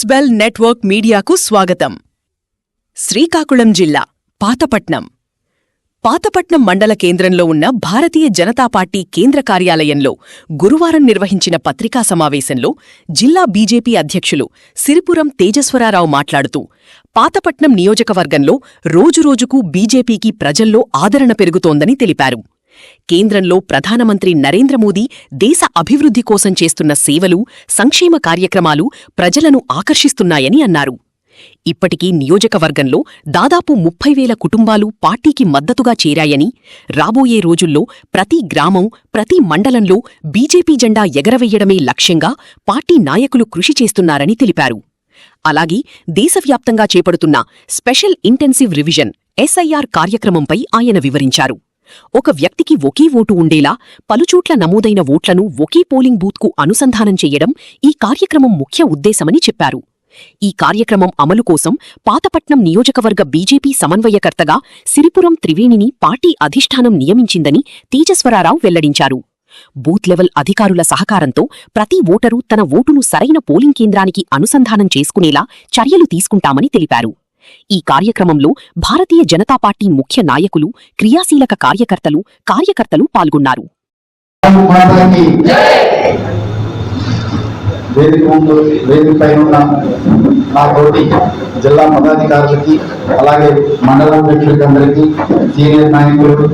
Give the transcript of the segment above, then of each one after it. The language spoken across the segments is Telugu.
న్యూస్ బెల్ నెట్వర్క్ మీడియాకు స్వాగతం. శ్రీకాకుళం జిల్లా పాతపట్నం మండల కేంద్రంలో ఉన్న భారతీయ జనతా పార్టీ కేంద్ర కార్యాలయంలో గురువారం నిర్వహించిన పత్రికా సమావేశంలో జిల్లా బీజేపీ అధ్యక్షులు సిరిపురం తేజస్వరరావు మాట్లాడుతూ, పాతపట్నం నియోజకవర్గంలో రోజురోజుకు బీజేపీకి ప్రజల్లో ఆదరణ పెరుగుతోందని తెలిపారు. కేంద్రంలో ప్రధానమంత్రి నరేంద్ర మోదీ దేశ అభివృద్ధి కోసం చేస్తున్న సేవలు, సంక్షేమ కార్యక్రమాలు ప్రజలను ఆకర్షిస్తున్నాయని అన్నారు. ఇప్పటికీ నియోజకవర్గంలో దాదాపు 30,000 కుటుంబాలు పార్టీకి మద్దతుగా చేరాయని, రాబోయే రోజుల్లో ప్రతి గ్రామం, ప్రతి మండలంలో బీజేపీ జెండా ఎగరవెయ్యడమే లక్ష్యంగా పార్టీ నాయకులు కృషి చేస్తున్నారని తెలిపారు. అలాగే దేశవ్యాప్తంగా చేపడుతున్న స్పెషల్ ఇంటెన్సివ్ రివిజన్ SIR కార్యక్రమంపై ఆయన వివరించారు. ఒక వ్యక్తికి ఒకే ఓటు ఉండేలా పలుచోట్ల నమోదైన ఓట్లను ఒకే పోలింగ్ బూత్కు అనుసంధానం చెయ్యడం ఈ కార్యక్రమం ముఖ్య ఉద్దేశమని చెప్పారు. ఈ కార్యక్రమం అమలు కోసం పాతపట్నం నియోజకవర్గ బీజేపీ సమన్వయకర్తగా సిరిపురం త్రివేణిని పార్టీ అధిష్టానం నియమించిందని తేజస్వరరావు వెల్లడించారు. బూత్ లెవెల్ అధికారుల సహకారంతో ప్రతి ఓటరు తన ఓటును సరైన పోలింగ్ కేంద్రానికి అనుసంధానం చేసుకునేలా చర్యలు తీసుకుంటామని తెలిపారు. ఈ కార్యక్రమంలో భారతీయ జనతా పార్టీ ముఖ్య నాయకులు, క్రియాశీలక కార్యకర్తలు పాల్గొన్నారు. జిల్లా పదాధికారులకి, అలాగే మండల అధ్యక్షులకి, సీనియర్ నాయకులు,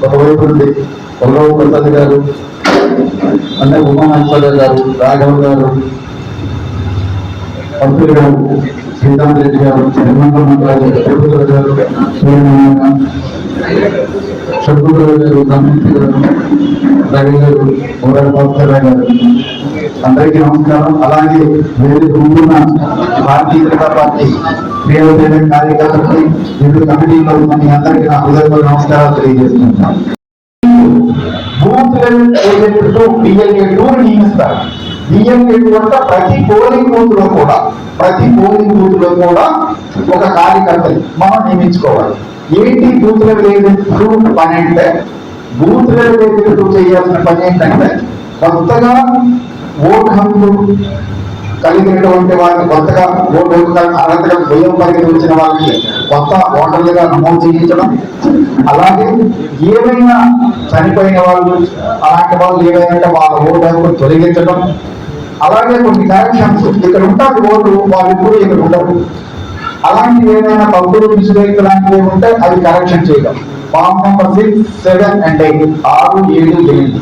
ఒకవైపు నుండి ఒల్లవ ప్రసాద్ గారు, అంటే ఉమామహేశ్వర గారు, రాఘవ గారు, పంతులు గారు, శ్రీకాంత్ రెడ్డి గారు, నిర్మల్ గారు, షడ్గురు గారు, రమేష్ గారు, రవి గారు, బాబురావు గారు, అందరికీ నమస్కారం. అలాగే వేరే ఉంటున్న భారతీయ జనతా పార్టీ క్రియాశీలక కార్యకర్తలకి, వివిధ కమిటీలో ఉన్న అందరికీ నా హృదయపూర్వక నమస్కారాలు తెలియజేస్తున్నాను. బూత్ లెవెల్ ఏజెంట్తో BLA2 నియమిస్తారు. BLA2 అంటే ప్రతి పోలింగ్ బూత్ లో కూడా ఒక కార్యకర్తని మనం నియమించుకోవాలి. ఏంటి బూత్ లెవెల్ ఏజెంట్ పని అంటే? బూత్ లెవెల్ ఏజెంట్ చేయాల్సిన పని ఏంటంటే, కొత్తగా ఓటు హక్కు కలిగినటువంటి వారిని, కొత్తగా ఓటు హక్కు అర్హతగా స్వయం పరిధి వచ్చిన వారికి కొత్త ఓటర్లుగా నమోదు చేయించడం, అలాగే ఏవైనా చనిపోయిన వాళ్ళు, అలాంటి వాళ్ళు ఏవైనా వాళ్ళ ఓటు హక్కు తొలగించడం, అలాగే కొన్ని కరెక్షన్స్, ఇక్కడ ఉంటుంది ఓటు వాళ్ళు ఇప్పుడు ఇక్కడ ఉండరు, అలాంటివి ఏదైనా తప్పుడు మిస్టేక్ లాంటివి ఉంటే అది కరెక్షన్ చేయడం. ఫామ్ నెంబర్ 6, 7 and 8 6, 7, 8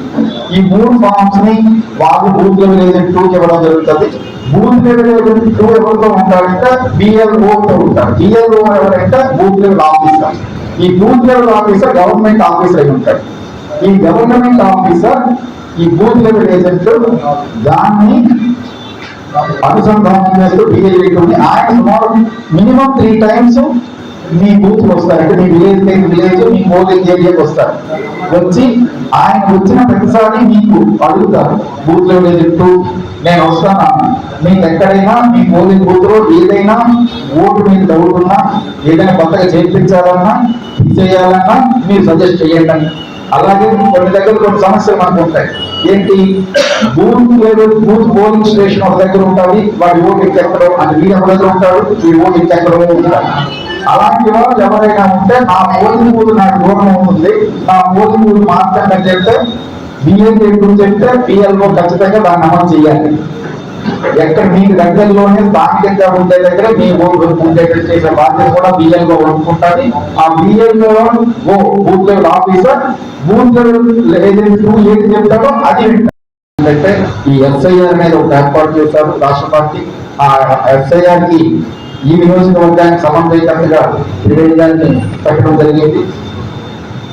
ఈ 3 ఫామ్స్ ని వాళ్ళు బూత్ లెవెల్ ఏజెంట్ 2 ఇవ్వడం జరుగుతుంది. బూత్ లెవెల్ ఏజెంట్ 2 ఎవరితో ఉంటారంటే BLO తో ఉంటారు. BLO ఎవరంటే బూత్ లెవెల్ ఆఫీసర్. ఈ booth level officer government officer అయి ఉంటారు. ఈ గవర్నమెంట్ ఆఫీసర్ ఈ బూత్ లెవెల్ ఏజెంట్ దాన్ని అనుసంధానం చేస్తూ BLA2 ఆయన సుమారు మినిమం 3 times మీ బూత్ వస్తారు. అంటే మీ విలేజ్ మీ పోలింగ్ ఏరియాకి వస్తారు. వచ్చి ఆయన వచ్చిన ప్రతిసారి మీకు అడుగుతారు, బూత్ లెవెల్ ఏజెంట్ నేను వస్తాను, మీకు ఎక్కడైనా మీ పోలింగ్ బూత్ లో ఏదైనా ఓటు మీకు డౌట్ ఉన్నా, ఏదైనా కొత్తగా చేయించాలన్నా, చేయాలన్నా మీరు సజెస్ట్ చేయండి. అలాగే కొన్ని దగ్గర కొన్ని సమస్యలు మనకు ఉంటాయి. ఏంటి? Booth level booth polling station ఒక దగ్గర ఉంటుంది, వాడి ఓటు ఎక్కడో, అంటే వీడు ఒక దగ్గర ఉంటాడు, ఈ ఓటు ఎక్కడో ఉంటాడు. అలాంటి వాళ్ళు ఎవరైనా ఉంటే, నా పోలింగ్ బూత్ నాకు దూరం ఉంటుంది, నా పోలింగ్ బూత్ మార్చండి అని చెప్తే, BLA2 చెప్తే BLO ఖచ్చితంగా దాన్ని అమలు చేయాలి. ఎక్కడ మీకు దగ్గరలోనే స్థానికంగా ఉండే దగ్గర మీ ఓటు ఉండేటట్టు చేసే బాధ్యత కూడా BLO అనుకుంటుంది. ఆ BLO booth level officer booth level agent 2 ఏది చెప్తారో అది అంటే ఈ SIR అనేది ఒక ఏర్పాటు చేశారు రాష్ట్ర పార్టీ. ఆ SIR కి ఈ నియోజకవర్గానికి సమన్వయకర్తగా త్రివేణి పెట్టడం జరిగింది.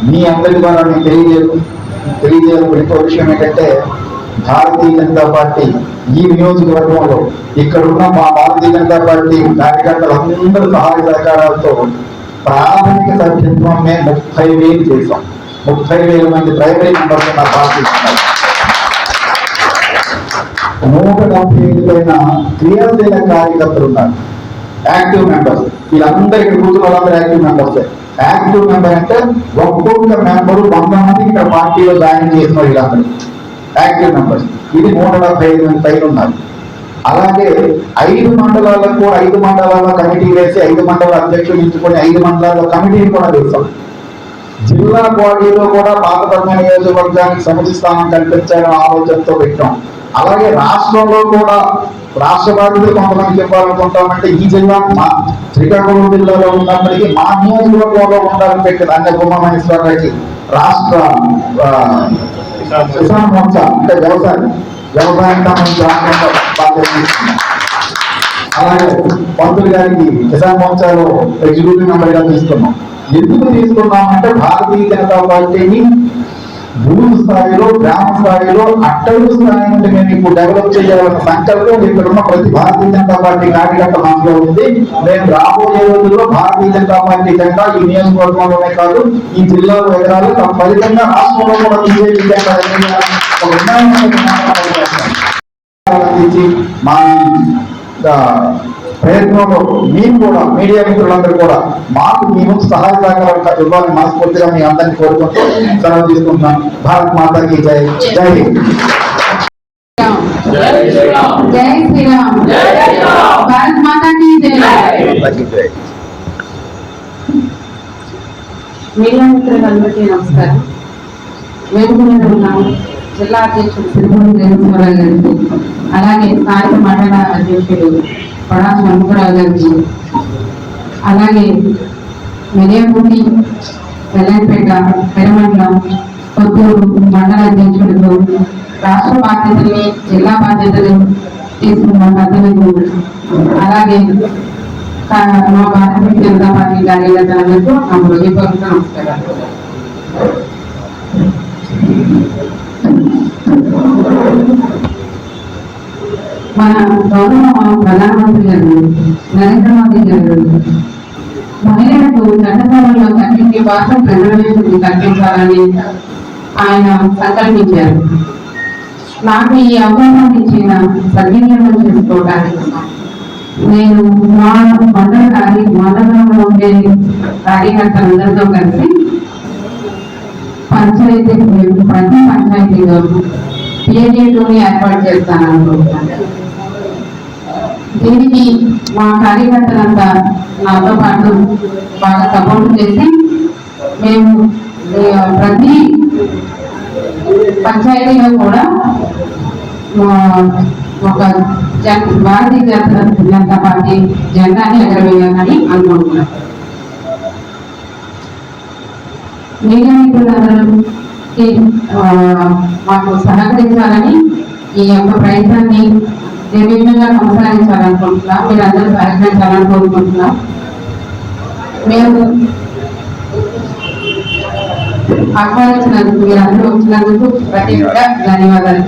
మీ అందరి ద్వారా నేను తెలియజేయాలి. ఇంకో విషయం ఏంటంటే, భారతీయ జనతా పార్టీ ఈ నియోజకవర్గంలో ఇక్కడున్న మా భారతీయ జనతా పార్టీ కార్యకర్తలందరూ సహాయ సహకారాలతో ప్రాథమిక సభ్యత్వం మేము 30,000 చేశాం. 30,000 మంది ప్రైమరీ మెంబర్స్ ఉన్న పార్టీ 175 పైన క్రియాశీలక కార్యకర్తలు ఉన్నారు, యాక్టివ్ మెంబర్స్. వీళ్ళందరికీ కూతురు వాళ్ళందరూ యాక్టివ్ మెంబర్స్. యాక్టివ్ మెంబర్ అంటే ఒక్కొక్క మెంబరు 100 మంది ఇక్కడ పార్టీలో జాయిన్ చేసిన వీళ్ళందరూ యాక్టివ్ మెంబర్స్. ఇది 175 మంది పైన ఉన్నారు. అలాగే 5 మండలాలకు కూడా 5 మండలాల కమిటీ వేసి 5 మండల అధ్యక్షులు ఎంచుకొని 5 మండలాల కమిటీని కూడా వేశాం. జిల్లా బాడీలో కూడా పాతపట్న నియోజకవర్గానికి సముచిత స్థానం కల్పించాలని ఆలోచనతో పెట్టాం. అలాగే రాష్ట్రంలో కూడా రాష్ట్ర బాధ్యతలు కొంతమంది చెప్పాలనుకుంటామంటే ఈ జిల్లా మా శ్రీకాకుళం జిల్లాలో ఉన్నప్పటికీ మా నియోజకవర్గంలో ఉండాలని పెట్టింది అన్న ఉమామహేశ్వరరావుకి రాష్ట్ర కిసాన్ మోర్చా అంటే వ్యవసాయం సంబంధించి రాష్ట్రంలో బాధ్యత తీసుకున్నాం. అలాగే పంతులు గారికి కిసాన్ మోర్చాలో ఎగ్జిక్యూటివ్ మెంబర్ గా తీసుకున్నాం. ఎందుకు తీసుకున్నామంటే భారతీయ జనతా పార్టీని బూత్ స్థాయిలో, గ్రామ స్థాయిలో, అట్టడుగు స్థాయి నుండి మేము ఇప్పుడు డెవలప్ చేయాలన్న సంకల్పం ఇక్కడ ఉన్న ప్రతి భారతీయ జనతా పార్టీ కార్యకర్త మనలో ఉంది. మేము రాబోయే రోజుల్లో భారతీయ జనతా పార్టీ జెండా ఈ నియోజకవర్గంలోనే కాదు ఈ జిల్లాలో ఎగరాలి, ఫలితంగా రాష్ట్రంలో కూడా బీజేపీ జెండా మా ప్రయత్నంలో మీరు కూడా మీడియా మిత్రులందరూ కూడా మాకు మీ ముందు సహాయ సహకారాలు ఇవ్వాలని మనస్ఫూర్తిగా మీ అందరినీ కోరుకుంటూ సెలవు తీసుకుంటున్నాను. భారత్ మాతాకి జై. జై హింద్. జై శ్రీరామ్. భారత్ మాతాకి జై. మీడియా మిత్రులందరికీ నమస్కారం. వేడుకలు ఉన్నాము జిల్లా అధ్యక్షుడు సిరిపురం తేజస్వరరావు గారికి, అలాగే స్థానిక మండల అధ్యక్షుడు పడా షణ్ముఖరావు గారికి, అలాగే మెలియాపూటి, వెల్లంపేట, పెరమండలం, కొత్తూరు మండల అధ్యక్షుడితో రాష్ట్ర బాధ్యతల్ని జిల్లా బాధ్యతలు తీసుకున్న పెద్దలకు, అలాగే మా భారతీయ జనతా పార్టీ కార్యకర్తలకు నా హృదయపూర్వక నమస్కారాలు. మన గౌరవ ప్రధానమంత్రి గారు నరేంద్ర మోదీ గారు మహిళలకు చట్టసభలో కల్పించే భాష ప్రజలను కల్పించాలని ఆయన సంకల్పించారు. నాకు ఈ అవకాశం ఇచ్చిన సద్వినియోగం చేసుకోవడానికి నేను మా మండలంలో ఉండే కార్యకర్తలందరితో కలిసి ప్రతి పంచాయతీలో PA2ని ఏర్పాటు చేస్తాను అనుకుంటున్నాను. దీనికి మా కార్యకర్తలంతా నాతో పాటు బాగా సపోర్ట్ చేసి మేము ప్రతి పంచాయతీలో కూడా ఒక భారతీయ జనతా పార్టీ జెండాని ఎగరవేయాలని అనుకుంటున్నాం. మీడియాకి మాకు సహకరించాలని ఈ యొక్క ప్రయత్నాన్ని నిర్విఘ్నంగా కొనసాగించాలనుకుంటున్నాం. మీరందరూ సహకరించాలని కోరుకుంటున్నాం. మేము ఆహ్వానించినందుకు, మీరందరూ వచ్చినందుకు ప్రత్యేకంగా ధన్యవాదాలు.